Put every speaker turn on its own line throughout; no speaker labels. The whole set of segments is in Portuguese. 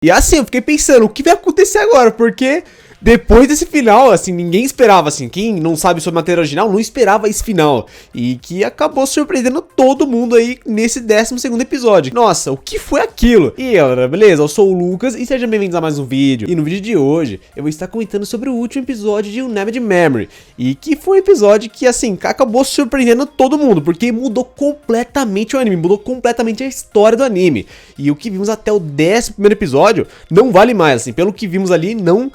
E assim, eu fiquei pensando, o que vai acontecer agora? Porque depois desse final, assim, ninguém esperava, assim, quem não sabe sobre a matéria original não esperava esse final. E que acabou surpreendendo todo mundo aí nesse 12º episódio. Nossa, o que foi aquilo? E galera, beleza? Eu sou o Lucas e sejam bem-vindos a mais um vídeo. E no vídeo de hoje, eu vou estar comentando sobre o último episódio de Unnamed Memory. E que foi um episódio que, assim, acabou surpreendendo todo mundo, porque mudou completamente o anime, mudou completamente a história do anime. E o que vimos até o 11º episódio não vale mais, assim, pelo que vimos ali, não...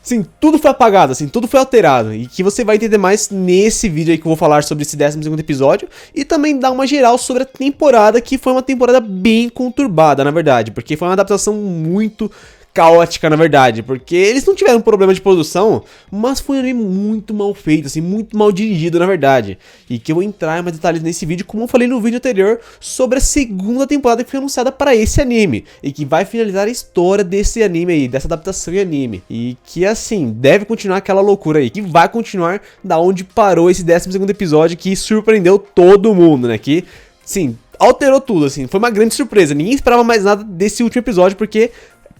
Sim, tudo foi apagado, assim, tudo foi alterado. E que você vai entender mais nesse vídeo aí que eu vou falar sobre esse 12º episódio. E também dar uma geral sobre a temporada, que foi uma temporada bem conturbada, na verdade. Porque foi uma adaptação muito caótica, na verdade, porque eles não tiveram problema de produção, mas foi um anime muito mal feito, assim, muito mal dirigido, na verdade. E que eu vou entrar em mais detalhes nesse vídeo, como eu falei no vídeo anterior, sobre a segunda temporada que foi anunciada para esse anime, e que vai finalizar a história desse anime aí, dessa adaptação em anime. E que, assim, deve continuar aquela loucura aí, que vai continuar da onde parou esse 12º episódio, que surpreendeu todo mundo, né, que, sim, alterou tudo, assim, foi uma grande surpresa, ninguém esperava mais nada desse último episódio, porque...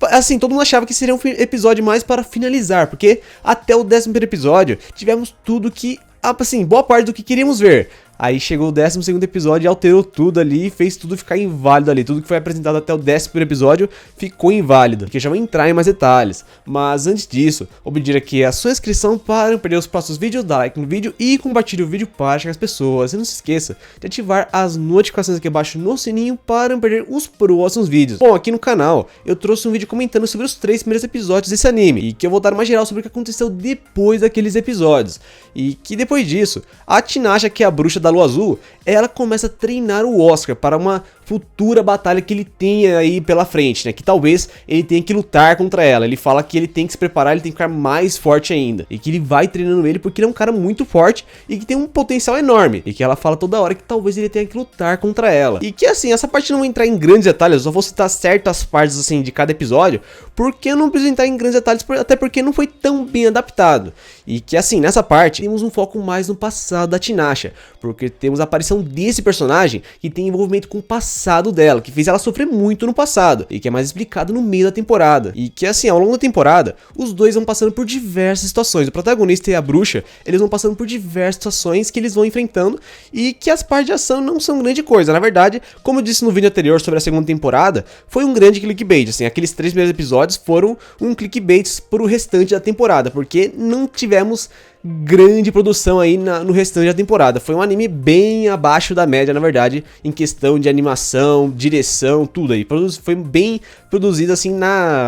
assim, todo mundo achava que seria um episódio mais para finalizar, porque até o 11º episódio tivemos tudo que, assim, boa parte do que queríamos ver. Aí chegou o 12º episódio e alterou tudo ali, fez tudo ficar inválido ali. Tudo que foi apresentado até o 11º episódio ficou inválido, que já vou entrar em mais detalhes. Mas antes disso, vou pedir aqui a sua inscrição para não perder os próximos vídeos, dá like no vídeo e compartilhe o vídeo para chegar as pessoas. E não se esqueça de ativar as notificações aqui abaixo no sininho para não perder os próximos vídeos. Bom, aqui no canal eu trouxe um vídeo comentando sobre os 3 primeiros episódios desse anime, e que eu vou dar uma geral sobre o que aconteceu depois daqueles episódios. E que depois disso, a Tinasha, que é a bruxa da Lua Azul, ela começa a treinar o Oscar para uma futura batalha que ele tem aí pela frente, né? Que talvez ele tenha que lutar contra ela. Ele fala que ele tem que se preparar, ele tem que ficar mais forte ainda. E que ele vai treinando ele porque ele é um cara muito forte e que tem um potencial enorme. E que ela fala toda hora que talvez ele tenha que lutar contra ela. E que assim, essa parte não vou entrar em grandes detalhes, eu só vou citar certas partes assim de cada episódio, porque eu não preciso entrar em grandes detalhes, até porque não foi tão bem adaptado. E que assim, nessa parte, temos um foco mais no passado da Tinasha, porque temos a aparição desse personagem que tem envolvimento com o passado dela, que fez ela sofrer muito no passado, e que é mais explicado no meio da temporada. E que assim, ao longo da temporada, os dois vão passando por diversas situações, o protagonista e a bruxa, eles vão passando por diversas situações que eles vão enfrentando, e que as partes de ação não são grande coisa. Na verdade, como eu disse no vídeo anterior sobre a segunda temporada, foi um grande clickbait, assim, aqueles 3 primeiros episódios foram um clickbait pro restante da temporada, porque não tivemos grande produção aí no restante da temporada. Foi um anime bem abaixo da média, na verdade, em questão de animação, direção, tudo aí. Foi bem produzido assim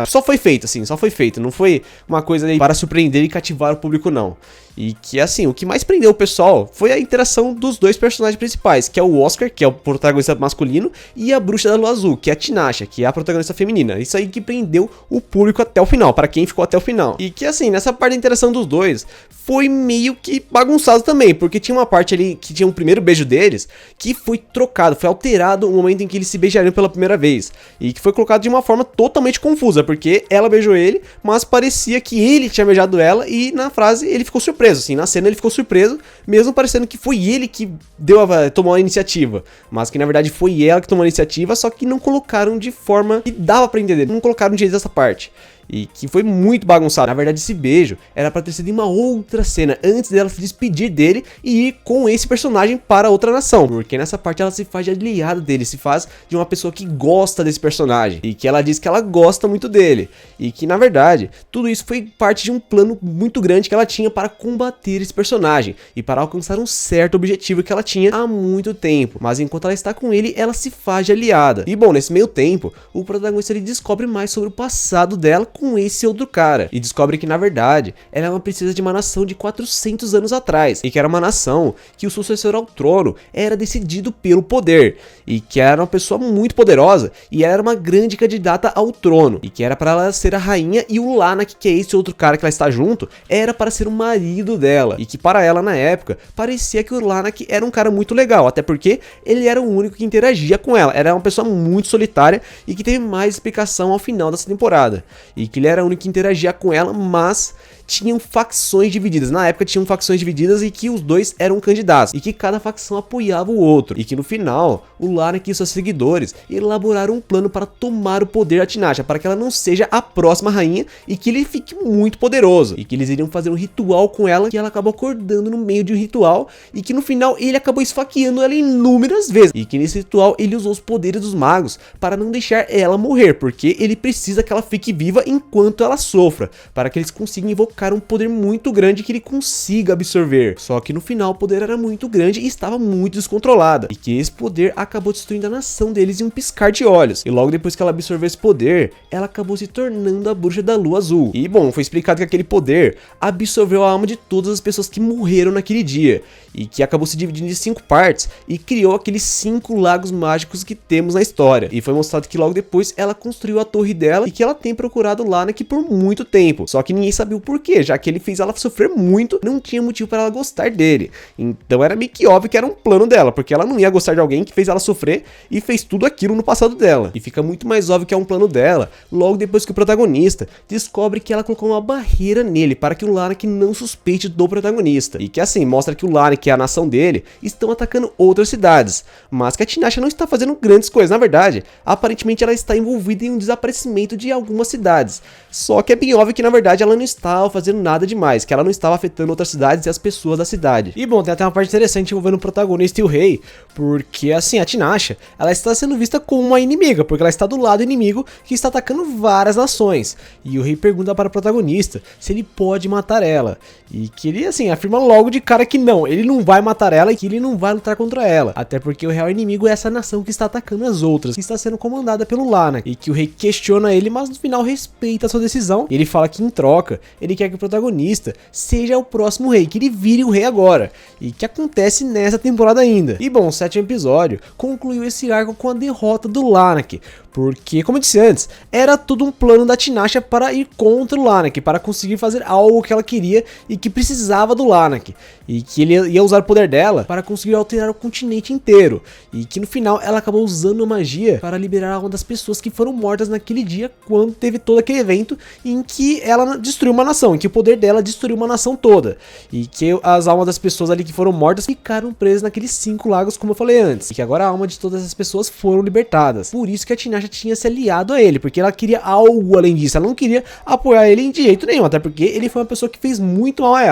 só foi feito, assim, só foi feito. Não foi uma coisa aí para surpreender e cativar o público, não. E que assim, o que mais prendeu o pessoal foi a interação dos dois personagens principais, que é o Oscar, que é o protagonista masculino, e a bruxa da Lua Azul, que é a Tinasha, que é a protagonista feminina. Isso aí que prendeu o público até o final, para quem ficou até o final. E que assim, nessa parte da interação dos dois, foi meio que bagunçado também, porque tinha uma parte ali que tinha um primeiro beijo deles, que foi trocado, foi alterado o momento em que eles se beijariam pela primeira vez. E que foi colocado de uma forma totalmente confusa, porque ela beijou ele, mas parecia que ele tinha beijado ela, e na frase ele ficou surpreso. Assim, na cena ele ficou surpreso, mesmo parecendo que foi ele que tomou a iniciativa, mas que na verdade foi ela que tomou a iniciativa, só que não colocaram de forma que dava pra entender, não colocaram direito essa parte. E que foi muito bagunçado. Na verdade, esse beijo era pra ter sido em uma outra cena, antes dela se despedir dele e ir com esse personagem para outra nação. Porque nessa parte ela se faz de aliada dele, se faz de uma pessoa que gosta desse personagem. E que ela diz que ela gosta muito dele. E que, na verdade, tudo isso foi parte de um plano muito grande que ela tinha para combater esse personagem. E para alcançar um certo objetivo que ela tinha há muito tempo. Mas enquanto ela está com ele, ela se faz de aliada. E bom, nesse meio tempo, o protagonista ele descobre mais sobre o passado dela com esse outro cara, e descobre que na verdade ela é uma princesa de uma nação de 400 anos atrás, e que era uma nação que o sucessor ao trono era decidido pelo poder, e que era uma pessoa muito poderosa, e ela era uma grande candidata ao trono, e que era para ela ser a rainha, e o Lanak, que é esse outro cara que ela está junto, era para ser o marido dela, e que para ela na época parecia que o Lanak era um cara muito legal, até porque ele era o único que interagia com ela, era uma pessoa muito solitária e que teve mais explicação ao final dessa temporada. E que ele era o único que interagia com ela, mas tinham facções divididas. Na época tinham facções divididas e que os dois eram candidatos, e que cada facção apoiava o outro, e que no final, o Lanak e seus seguidores elaboraram um plano para tomar o poder da Tinashe, para que ela não seja a próxima rainha e que ele fique muito poderoso, e que eles iriam fazer um ritual com ela, que ela acabou acordando no meio de um ritual, e que no final ele acabou esfaqueando ela inúmeras vezes, e que nesse ritual ele usou os poderes dos magos para não deixar ela morrer, porque ele precisa que ela fique viva enquanto ela sofra, para que eles consigam invocar um poder muito grande que ele consiga absorver. Só que no final o poder era muito grande e estava muito descontrolada, e que esse poder acabou destruindo a nação deles em um piscar de olhos, e logo depois que ela absorveu esse poder, ela acabou se tornando a bruxa da lua azul. E bom, foi explicado que aquele poder absorveu a alma de todas as pessoas que morreram naquele dia, e que acabou se dividindo em 5 partes e criou aqueles 5 lagos mágicos que temos na história. E foi mostrado que logo depois ela construiu a torre dela e que ela tem procurado Lanak por muito tempo, só que ninguém sabia o porquê, já que ele fez ela sofrer muito, não tinha motivo para ela gostar dele. Então era meio que óbvio que era um plano dela, porque ela não ia gostar de alguém que fez ela sofrer e fez tudo aquilo no passado dela. E fica muito mais óbvio que é um plano dela logo depois que o protagonista descobre que ela colocou uma barreira nele para que o Lanak não suspeite do protagonista, e que assim mostra que o Lanak e a nação dele estão atacando outras cidades, mas que a Tinashe não está fazendo grandes coisas. Na verdade, aparentemente ela está envolvida em um desaparecimento de algumas cidades, só que é bem óbvio que na verdade ela não estava fazendo nada demais, que ela não estava afetando outras cidades e as pessoas da cidade. E bom, tem até uma parte interessante envolvendo o protagonista e o rei, porque assim, a Tinashe, ela está sendo vista como uma inimiga, porque ela está do lado inimigo que está atacando várias nações, e o rei pergunta para o protagonista se ele pode matar ela, e que ele assim, afirma logo de cara que não, ele não vai matar ela e que ele não vai lutar contra ela, até porque o real inimigo é essa nação que está atacando as outras, que está sendo comandada pelo Lanak, e que o rei questiona ele, mas no final respeita a sua decisão. Ele fala que em troca, ele quer que o protagonista seja o próximo rei, que ele vire o rei agora, e que acontece nessa temporada ainda. E bom, o 7º episódio concluiu esse arco com a derrota do Lanak, porque, como eu disse antes, era tudo um plano da Tinashe para ir contra o Lanak, para conseguir fazer algo que ela queria e que precisava do Lanak, e que ele ia usar o poder dela para conseguir alterar o continente inteiro, e que no final ela acabou usando a magia para liberar a alma das pessoas que foram mortas naquele dia, quando teve todo aquele evento em que ela destruiu uma nação, em que o poder dela destruiu uma nação toda, e que as almas das pessoas ali que foram mortas ficaram presas naqueles 5 lagos, como eu falei antes, e que agora a alma de todas as pessoas foram libertadas. Por isso que a Tinashe tinha se aliado a ele, porque ela queria algo além disso, ela não queria apoiar ele de jeito nenhum, até porque ele foi uma pessoa que fez muito mal a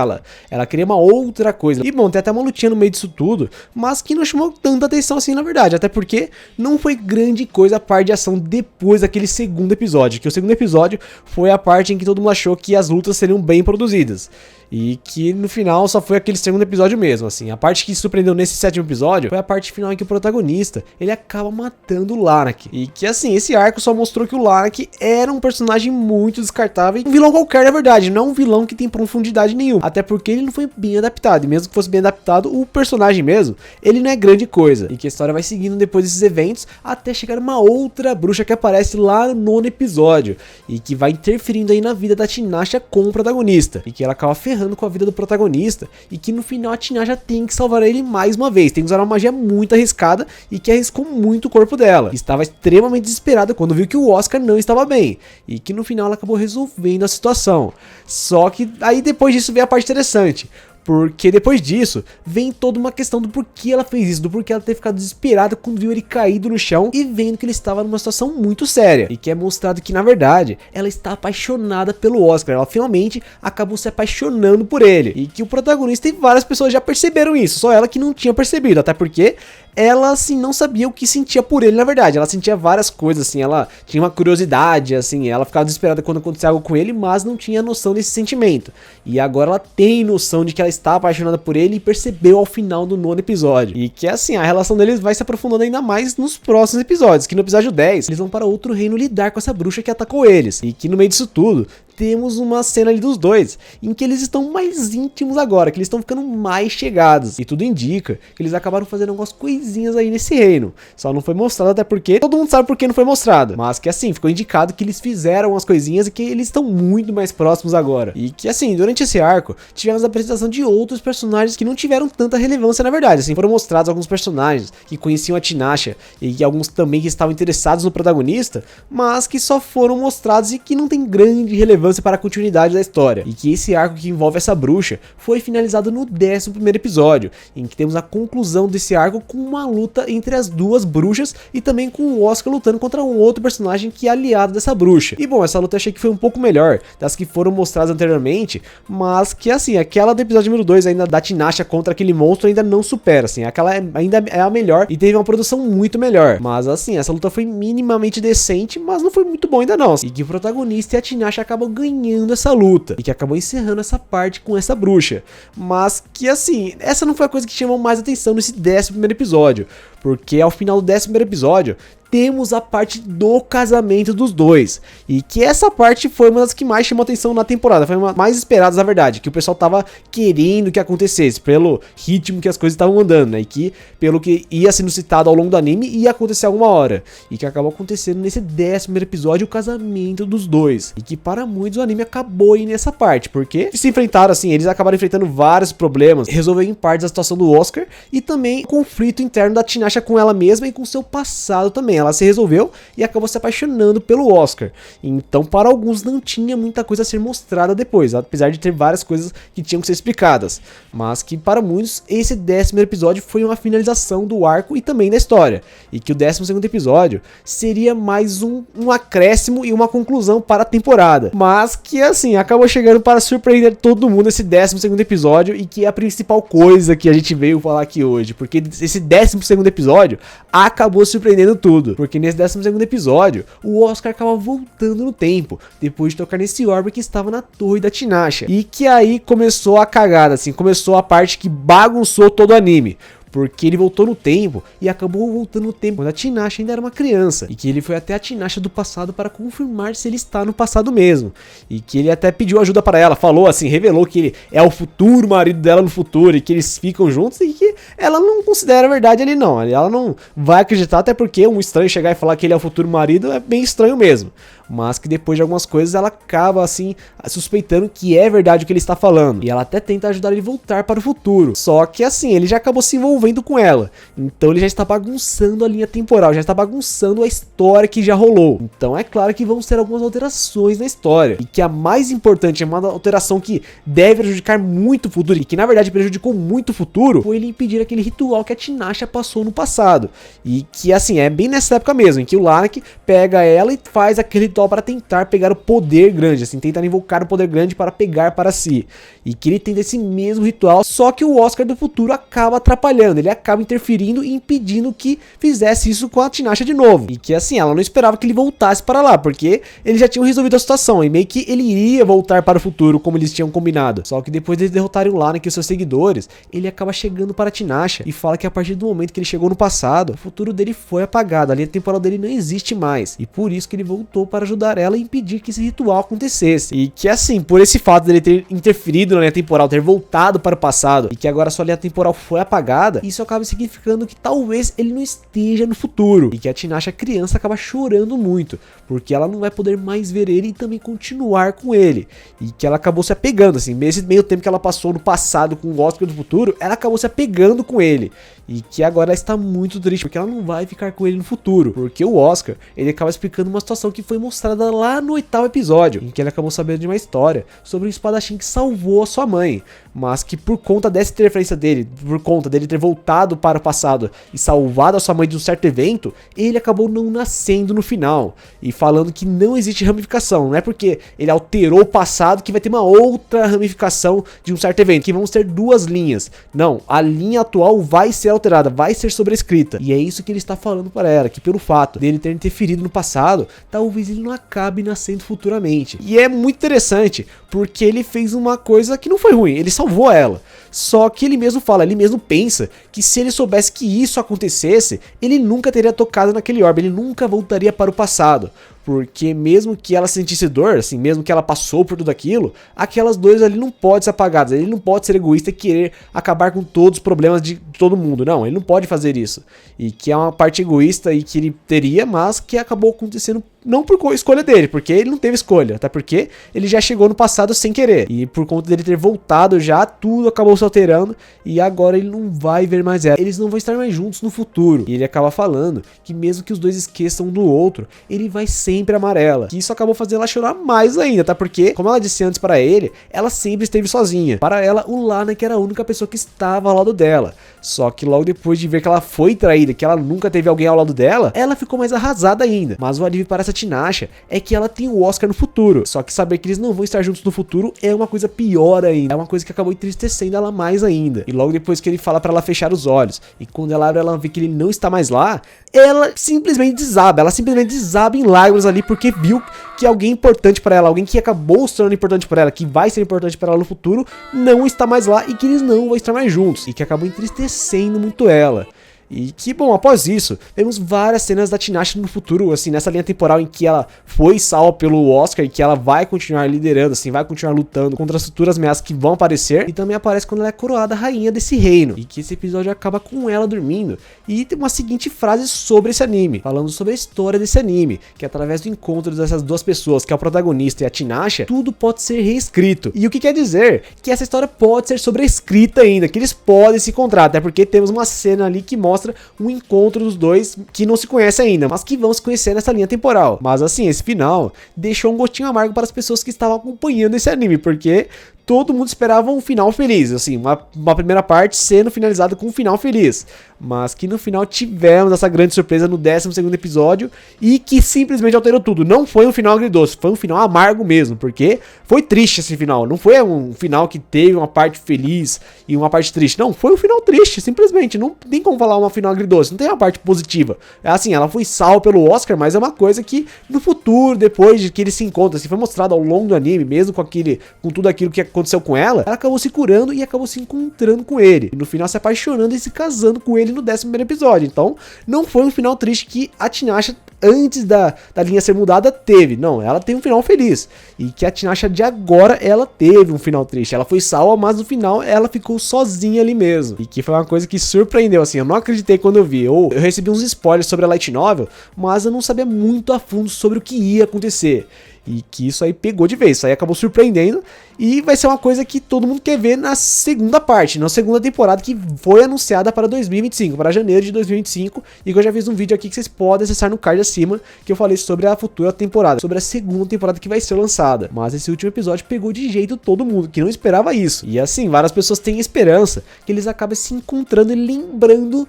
ela queria uma outra coisa. E bom, tem até uma lutinha no meio disso tudo, mas que não chamou tanta atenção assim na verdade, até porque não foi grande coisa a parte de ação depois daquele 2º episódio, que o 2º episódio foi a parte em que todo mundo achou que as lutas seriam bem produzidas, e que no final só foi aquele 2º episódio mesmo, assim. A parte que surpreendeu nesse 7º episódio foi a parte final em que o protagonista, ele acaba matando o Lanak, e que assim, esse arco só mostrou que o Lanak era um personagem muito descartável, um vilão qualquer na verdade, não um vilão que tem profundidade nenhuma, até porque ele não foi bem adaptado, e mesmo que fosse bem adaptado, o personagem mesmo, ele não é grande coisa, e que a história vai seguindo depois desses eventos, até chegar uma outra bruxa que aparece lá no 9º episódio, e que vai interferindo aí na vida da Tinashe com o protagonista, e que ela acaba ferrando com a vida do protagonista, e que no final a Tinashe tem que salvar ele mais uma vez, tem que usar uma magia muito arriscada, e que arriscou muito o corpo dela, estava extremamente desesperada quando viu que o Oscar não estava bem, e que no final ela acabou resolvendo a situação. Só que aí depois disso vem a parte interessante, porque depois disso, vem toda uma questão do porquê ela fez isso, do porquê ela ter ficado desesperada quando viu ele caído no chão e vendo que ele estava numa situação muito séria. E que é mostrado que, na verdade, ela está apaixonada pelo Oscar, ela finalmente acabou se apaixonando por ele. E que o protagonista e várias pessoas já perceberam isso, só ela que não tinha percebido, até porque ela, assim, não sabia o que sentia por ele, na verdade. Ela sentia várias coisas, assim, ela tinha uma curiosidade, assim, ela ficava desesperada quando acontecia algo com ele, mas não tinha noção desse sentimento. E agora ela tem noção de que ela está apaixonada por ele e percebeu ao final do 9º episódio. E que, assim, a relação deles vai se aprofundando ainda mais nos próximos episódios, que no episódio 10, eles vão para outro reino lidar com essa bruxa que atacou eles. E que no meio disso tudo, temos uma cena ali dos dois, em que eles estão mais íntimos agora, que eles estão ficando mais chegados. E tudo indica que eles acabaram fazendo algumas coisinhas aí nesse reino. Só não foi mostrado, até porque todo mundo sabe por que não foi mostrado. Mas que assim, ficou indicado que eles fizeram as coisinhas e que eles estão muito mais próximos agora. E que assim, durante esse arco, tivemos a apresentação de outros personagens que não tiveram tanta relevância na verdade. Assim, foram mostrados alguns personagens que conheciam a Tinashe e que alguns também que estavam interessados no protagonista, mas que só foram mostrados e que não tem grande relevância relevância para a continuidade da história, e que esse arco que envolve essa bruxa foi finalizado no 11º episódio, em que temos a conclusão desse arco com uma luta entre as duas bruxas e também com o Oscar lutando contra um outro personagem que é aliado dessa bruxa. E bom, essa luta eu achei que foi um pouco melhor das que foram mostradas anteriormente, mas que assim, aquela do episódio número 2 ainda da Tinashe contra aquele monstro ainda não supera, assim, aquela ainda é a melhor e teve uma produção muito melhor. Mas assim, essa luta foi minimamente decente, mas não foi muito bom ainda não. E que o protagonista e a Tinashe acabam ganhando essa luta e que acabou encerrando essa parte com essa bruxa. Mas que assim, essa não foi a coisa que chamou mais atenção nesse 11º episódio, porque ao final do 11º episódio temos a parte do casamento dos dois, e que essa parte foi uma das que mais chamou atenção na temporada, foi uma mais esperada, na verdade, que o pessoal tava querendo que acontecesse, pelo ritmo que as coisas estavam andando, né, e que pelo que ia sendo citado ao longo do anime, ia acontecer alguma hora, e que acabou acontecendo nesse 11º episódio, o casamento dos dois, e que para muitos o anime acabou aí nessa parte, porque se enfrentaram assim, eles acabaram enfrentando vários problemas, resolveu em parte a situação do Oscar, e também o conflito interno da Tinashe com ela mesma e com seu passado também. Ela se resolveu e acabou se apaixonando pelo Oscar. Então, para alguns não tinha muita coisa a ser mostrada depois, apesar de ter várias coisas que tinham que ser explicadas. Mas que para muitos, esse 11º episódio foi uma finalização do arco e também da história. E que o 12º episódio seria mais um acréscimo e uma conclusão para a temporada. Mas que assim, acabou chegando para surpreender todo mundo esse 12º episódio, e que é a principal coisa que a gente veio falar aqui hoje. Porque esse 12º episódio acabou surpreendendo tudo. Porque nesse 12º episódio, o Oscar acaba voltando no tempo, depois de tocar nesse orbe que estava na torre da Tinashe. E que aí começou a cagada, assim, começou a parte que bagunçou todo o anime. Porque ele voltou no tempo e acabou voltando no tempo quando a Tinashe ainda era uma criança. E que ele foi até a Tinashe do passado para confirmar se ele está no passado mesmo. E que ele até pediu ajuda para ela, falou assim, revelou que ele é o futuro marido dela no futuro e que eles ficam juntos, e que ela não considera verdade ali não. Ela não vai acreditar, até porque um estranho chegar e falar que ele é o futuro marido é bem estranho mesmo. Mas que depois de algumas coisas ela acaba assim suspeitando que é verdade o que ele está falando. E ela até tenta ajudar ele a voltar para o futuro. Só que assim, ele já acabou se envolvendo com ela. Então ele já está bagunçando a linha temporal, já está bagunçando a história que já rolou. Então é claro que vão ser algumas alterações na história. E que a mais importante, uma alteração que deve prejudicar muito o futuro, e que na verdade prejudicou muito o futuro, foi ele impedir aquele ritual que a Tinashe passou no passado. E que assim, é bem nessa época mesmo, em que o Lanak pega ela e faz aquele ritual para tentar pegar o poder grande, assim, tentar invocar o poder grande para pegar para si. E que ele tenta esse mesmo ritual, só que o Oscar do futuro acaba atrapalhando, ele acaba interferindo e impedindo que fizesse isso com a Tinashe de novo. E que assim, ela não esperava que ele voltasse para lá, porque eles já tinham resolvido a situação, e meio que ele iria voltar para o futuro, como eles tinham combinado. Só que depois de eles derrotarem o Lanak e os seus seguidores, ele acaba chegando para a Tinashe e fala que a partir do momento que ele chegou no passado, o futuro dele foi apagado, a linha temporal dele não existe mais. E por isso que ele voltou para ajudar ela e impedir que esse ritual acontecesse. E que assim, por esse fato dele ter interferido na linha temporal, ter voltado para o passado, e que agora sua linha temporal foi apagada, isso acaba significando que talvez ele não esteja no futuro. E que a Tinashe, a criança, acaba chorando muito, porque ela não vai poder mais ver ele e também continuar com ele. E que ela acabou se apegando, assim, nesse meio tempo que ela passou no passado com o Oscar do futuro, ela acabou se apegando com ele. E que agora ela está muito triste, porque ela não vai ficar com ele no futuro. Porque o Oscar, ele acaba explicando uma situação que foi mostrada lá no 8º episódio, em que ele acabou sabendo de uma história sobre um espadachim que salvou a sua mãe, mas que por conta dessa interferência dele, por conta dele ter voltado para o passado e salvado a sua mãe de um certo evento, ele acabou não nascendo no final. E falando que não existe ramificação, não é porque ele alterou o passado que vai ter uma outra ramificação de um certo evento, que vamos ter duas linhas. Não, a linha atual vai ser alterada, vai ser sobrescrita. E é isso que ele está falando para ela, que pelo fato dele ter interferido no passado, talvez ele não acabe nascendo futuramente. E é muito interessante, porque ele fez uma coisa que não foi ruim, ele salvou ela. Só que ele mesmo fala, ele mesmo pensa que se ele soubesse que isso acontecesse, ele nunca teria tocado naquele orbe, ele nunca voltaria para o passado. Porque mesmo que ela sentisse dor, assim, mesmo que ela passou por tudo aquilo, aquelas dores ali não podem ser apagadas, ele não pode ser egoísta e querer acabar com todos os problemas de todo mundo, não, ele não pode fazer isso. E que é uma parte egoísta e que ele teria, mas que acabou acontecendo não por escolha dele, porque ele não teve escolha, até porque ele já chegou no passado sem querer. E por conta dele ter voltado já, tudo acabou se alterando e agora ele não vai ver mais ela. Eles não vão estar mais juntos no futuro. E ele acaba falando que mesmo que os dois esqueçam um do outro, ele vai sempre sempre amar ela. Que isso acabou fazendo ela chorar mais ainda, tá? Porque, como ela disse antes para ele, ela sempre esteve sozinha. Para ela, o Lanak era a única pessoa que estava ao lado dela. Só que logo depois de ver que ela foi traída, que ela nunca teve alguém ao lado dela, ela ficou mais arrasada ainda. Mas o alívio para essa Tinashe é que ela tem o Oscar no futuro. Só que saber que eles não vão estar juntos no futuro é uma coisa pior ainda. É uma coisa que acabou entristecendo ela mais ainda. E logo depois que ele fala para ela fechar os olhos, e quando ela abre, ela vê que ele não está mais lá, ela simplesmente desaba. Ela simplesmente desaba em lágrimas ali, porque viu que alguém importante para ela, alguém que acabou se tornando importante para ela, que vai ser importante para ela no futuro, não está mais lá e que eles não vão estar mais juntos. E que acabou entristecendo muito ela. E que, bom, após isso, temos várias cenas da Tinashe no futuro, assim, nessa linha temporal em que ela foi salva pelo Oscar e que ela vai continuar liderando, assim, vai continuar lutando contra as futuras ameaças que vão aparecer. E também aparece quando ela é coroada rainha desse reino. E que esse episódio acaba com ela dormindo. E tem uma seguinte frase sobre esse anime, falando sobre a história desse anime, que através do encontro dessas duas pessoas, que é o protagonista e a Tinashe, tudo pode ser reescrito. E o que quer dizer? Que essa história pode ser sobrescrita ainda, que eles podem se encontrar, até porque temos uma cena ali que mostra um encontro dos dois que não se conhece ainda, mas que vão se conhecer nessa linha temporal. Mas assim, esse final deixou um gostinho amargo para as pessoas que estavam acompanhando esse anime, porque todo mundo esperava um final feliz, assim, uma primeira parte sendo finalizada com um final feliz, mas que no final tivemos essa grande surpresa no 12º episódio e que simplesmente alterou tudo. Não foi um final agridoce, foi um final amargo mesmo, porque foi triste esse final, não foi um final que teve uma parte feliz e uma parte triste, não, foi um final triste, simplesmente, não tem como falar uma final agridoce, não tem uma parte positiva. É assim, ela foi salva pelo Oscar, mas é uma coisa que no futuro, depois de que eles se encontram, assim, foi mostrado ao longo do anime, mesmo com tudo aquilo que aconteceu com ela acabou se curando e acabou se encontrando com ele. E no final se apaixonando e se casando com ele no 11º episódio. Então, não foi um final triste que a Tinashe, antes da linha ser mudada, teve. Não, ela tem um final feliz. E que a Tinashe de agora, ela teve um final triste. Ela foi salva, mas no final ela ficou sozinha ali mesmo. E que foi uma coisa que surpreendeu, assim. Eu não acreditei quando eu vi. Eu recebi uns spoilers sobre a Light Novel, mas eu não sabia muito a fundo sobre o que ia acontecer. E que isso aí pegou de vez, isso aí acabou surpreendendo. E vai ser uma coisa que todo mundo quer ver na segunda parte, na segunda temporada, que foi anunciada para 2025, para janeiro de 2025. E que eu já fiz um vídeo aqui que vocês podem acessar no card acima, que eu falei sobre a futura temporada, sobre a segunda temporada que vai ser lançada. Mas esse último episódio pegou de jeito todo mundo, que não esperava isso. E assim, várias pessoas têm esperança que eles acabem se encontrando e lembrando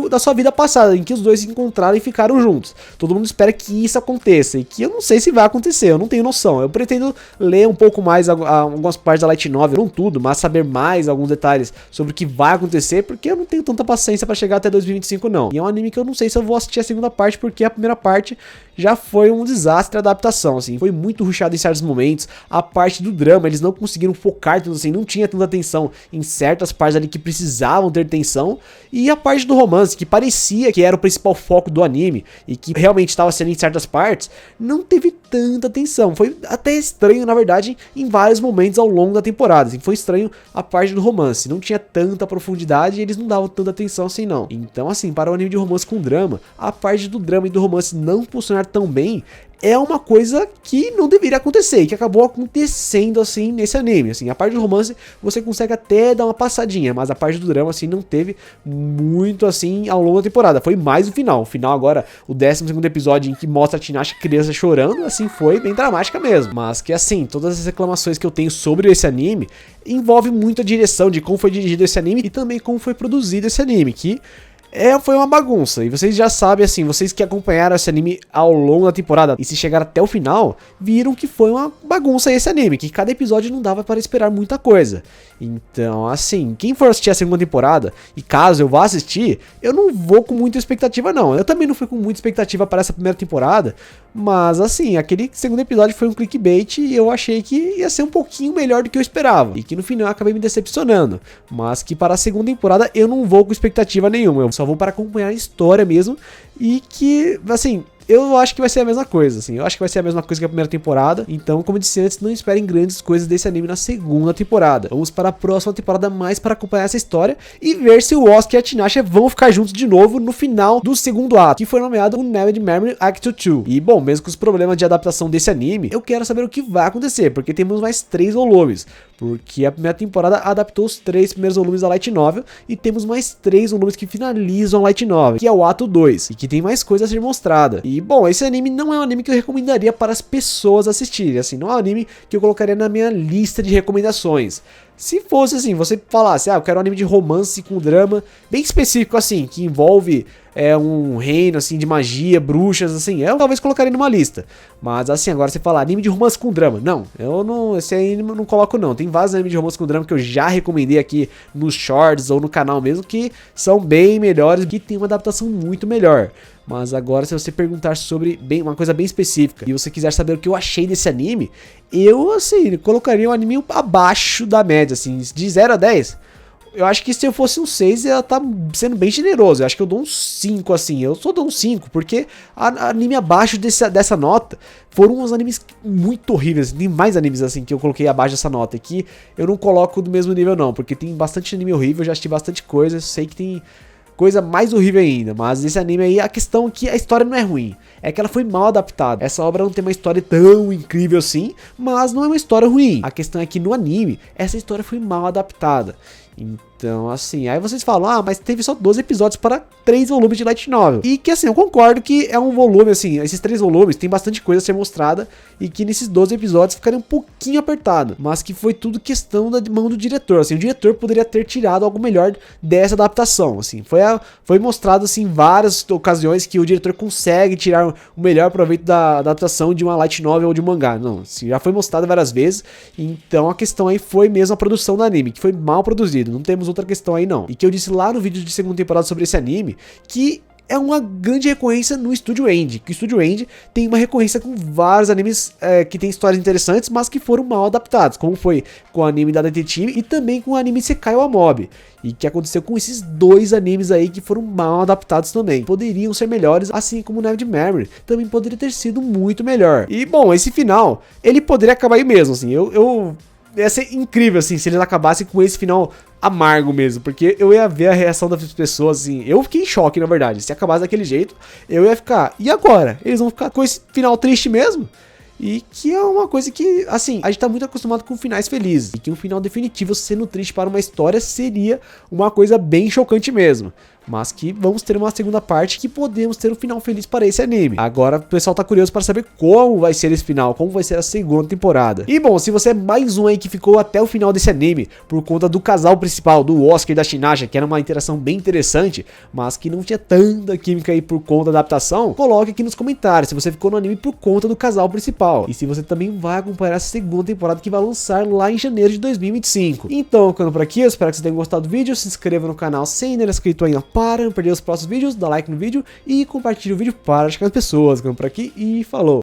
da sua vida passada, em que os dois se encontraram e ficaram juntos. Todo mundo espera que isso aconteça, e que eu não sei se vai acontecer, eu não tenho noção. Eu pretendo ler um pouco mais algumas partes da Light Novel, não tudo, mas saber mais alguns detalhes sobre o que vai acontecer, porque eu não tenho tanta paciência pra chegar até 2025 não. E é um anime que eu não sei se eu vou assistir a segunda parte, porque a primeira parte já foi um desastre a adaptação, assim, foi muito rushado em certos momentos. A parte do drama, eles não conseguiram focar tudo, assim, não tinha tanta atenção em certas partes ali que precisavam ter atenção. E a parte do romance, que parecia que era o principal foco do anime, e que realmente estava sendo em certas partes, não teve tanta atenção. Foi até estranho, na verdade, em vários momentos ao longo da temporada, assim, foi estranho a parte do romance, não tinha tanta profundidade e eles não davam tanta atenção assim não. Então assim, para o anime de romance com drama, a parte do drama e do romance não funcionar tão bem é uma coisa que não deveria acontecer e que acabou acontecendo assim nesse anime. Assim, a parte do romance você consegue até dar uma passadinha, mas a parte do drama assim não teve muito assim ao longo da temporada. Foi mais o final. O final agora, o 12º episódio em que mostra a Tinashe criança chorando, assim, foi bem dramática mesmo. Mas que assim, todas as reclamações que eu tenho sobre esse anime envolve muito a direção de como foi dirigido esse anime e também como foi produzido esse anime, que foi uma bagunça, e vocês já sabem, assim, vocês que acompanharam esse anime ao longo da temporada e se chegaram até o final, viram que foi uma bagunça esse anime, que cada episódio não dava para esperar muita coisa. Então, assim, quem for assistir a segunda temporada, e caso eu vá assistir, eu não vou com muita expectativa não. Eu também não fui com muita expectativa para essa primeira temporada, mas assim, aquele segundo episódio foi um clickbait e eu achei que ia ser um pouquinho melhor do que eu esperava, e que no final eu acabei me decepcionando, mas que para a segunda temporada eu não vou com expectativa nenhuma, eu só vou para acompanhar a história mesmo, e que, assim, eu acho que vai ser a mesma coisa, assim, eu acho que vai ser a mesma coisa que a primeira temporada. Então, como eu disse antes, não esperem grandes coisas desse anime na segunda temporada. Vamos para a próxima temporada mais para acompanhar essa história e ver se o Oscar e a Tinashe vão ficar juntos de novo no final do segundo ato, que foi nomeado o Never Memory Act 2. E bom, mesmo com os problemas de adaptação desse anime, eu quero saber o que vai acontecer, porque temos mais 3 volumes. porque a primeira temporada adaptou os 3 primeiros volumes da Light Novel e temos mais 3 volumes que finalizam a Light Novel, que é o ato 2, e que tem mais coisa a ser mostrada. E bom, esse anime não é um anime que eu recomendaria para as pessoas assistirem, assim, não é um anime que eu colocaria na minha lista de recomendações. Se fosse assim, você falasse, eu quero um anime de romance com drama, bem específico assim, que envolve um reino assim de magia, bruxas, assim, eu talvez colocaria numa lista. Mas assim, agora você fala anime de romance com drama, não, eu não, esse aí não coloco não. Tem vários animes de romance com drama que eu já recomendei aqui nos shorts ou no canal mesmo, que são bem melhores, que tem uma adaptação muito melhor. Mas agora, se você perguntar sobre uma coisa bem específica e você quiser saber o que eu achei desse anime, eu, assim, colocaria um anime abaixo da média, assim, de 0 a 10. Eu acho que se eu fosse um 6, ela tá sendo bem generoso. Eu acho que eu dou um 5, assim. Eu só dou um 5, porque anime abaixo dessa nota foram uns animes muito horríveis. Tem mais animes, assim, que eu coloquei abaixo dessa nota aqui. Eu não coloco do mesmo nível, não, porque tem bastante anime horrível. Eu já assisti bastante coisa. Sei que tem coisa mais horrível ainda, mas esse anime aí, a questão é que a história não é ruim, é que ela foi mal adaptada. Essa obra não tem uma história tão incrível assim, mas não é uma história ruim. A questão é que no anime, essa história foi mal adaptada. Então, assim, aí vocês falam, mas teve só 12 episódios para 3 volumes de Light Novel. E que, assim, eu concordo que é um volume, assim, esses 3 volumes tem bastante coisa a ser mostrada e que nesses 12 episódios ficaria um pouquinho apertado. Mas que foi tudo questão da mão do diretor, assim, o diretor poderia ter tirado algo melhor dessa adaptação, assim. Foi mostrado, assim, várias ocasiões que o diretor consegue tirar o melhor proveito da adaptação de uma Light Novel ou de um mangá. Não, assim, já foi mostrado várias vezes, então a questão aí foi mesmo a produção do anime, que foi mal produzido. Não temos outra questão aí não. E que eu disse lá no vídeo de segunda temporada sobre esse anime, que é uma grande recorrência no Estúdio End, que o Estúdio End tem uma recorrência com vários animes que tem histórias interessantes, mas que foram mal adaptados, como foi com o anime da Detetive e também com o anime Sekai wa Mob, e que aconteceu com esses 2 animes aí que foram mal adaptados também. Poderiam ser melhores, assim como o Neverland Memory também poderia ter sido muito melhor. E bom, esse final, ele poderia acabar aí mesmo, assim, ia ser incrível, assim, se eles acabassem com esse final amargo mesmo, porque eu ia ver a reação das pessoas, assim, eu fiquei em choque, na verdade, se acabasse daquele jeito, eu ia ficar, e agora? Eles vão ficar com esse final triste mesmo? E que é uma coisa que, assim, a gente tá muito acostumado com finais felizes, e que um final definitivo sendo triste para uma história seria uma coisa bem chocante mesmo. Mas que vamos ter uma segunda parte que podemos ter um final feliz para esse anime. Agora o pessoal tá curioso para saber como vai ser esse final, como vai ser a segunda temporada. E bom, se você é mais um aí que ficou até o final desse anime por conta do casal principal, do Oscar e da Shinasha, que era uma interação bem interessante, mas que não tinha tanta química aí por conta da adaptação, coloque aqui nos comentários se você ficou no anime por conta do casal principal. E se você também vai acompanhar a segunda temporada que vai lançar lá em janeiro de 2025. Então, ficando por aqui, eu espero que vocês tenham gostado do vídeo, se inscreva no canal se ainda não é inscrito ainda, para não perder os próximos vídeos, dá like no vídeo e compartilhe o vídeo para chegar as pessoas. Ficando por aqui e falou!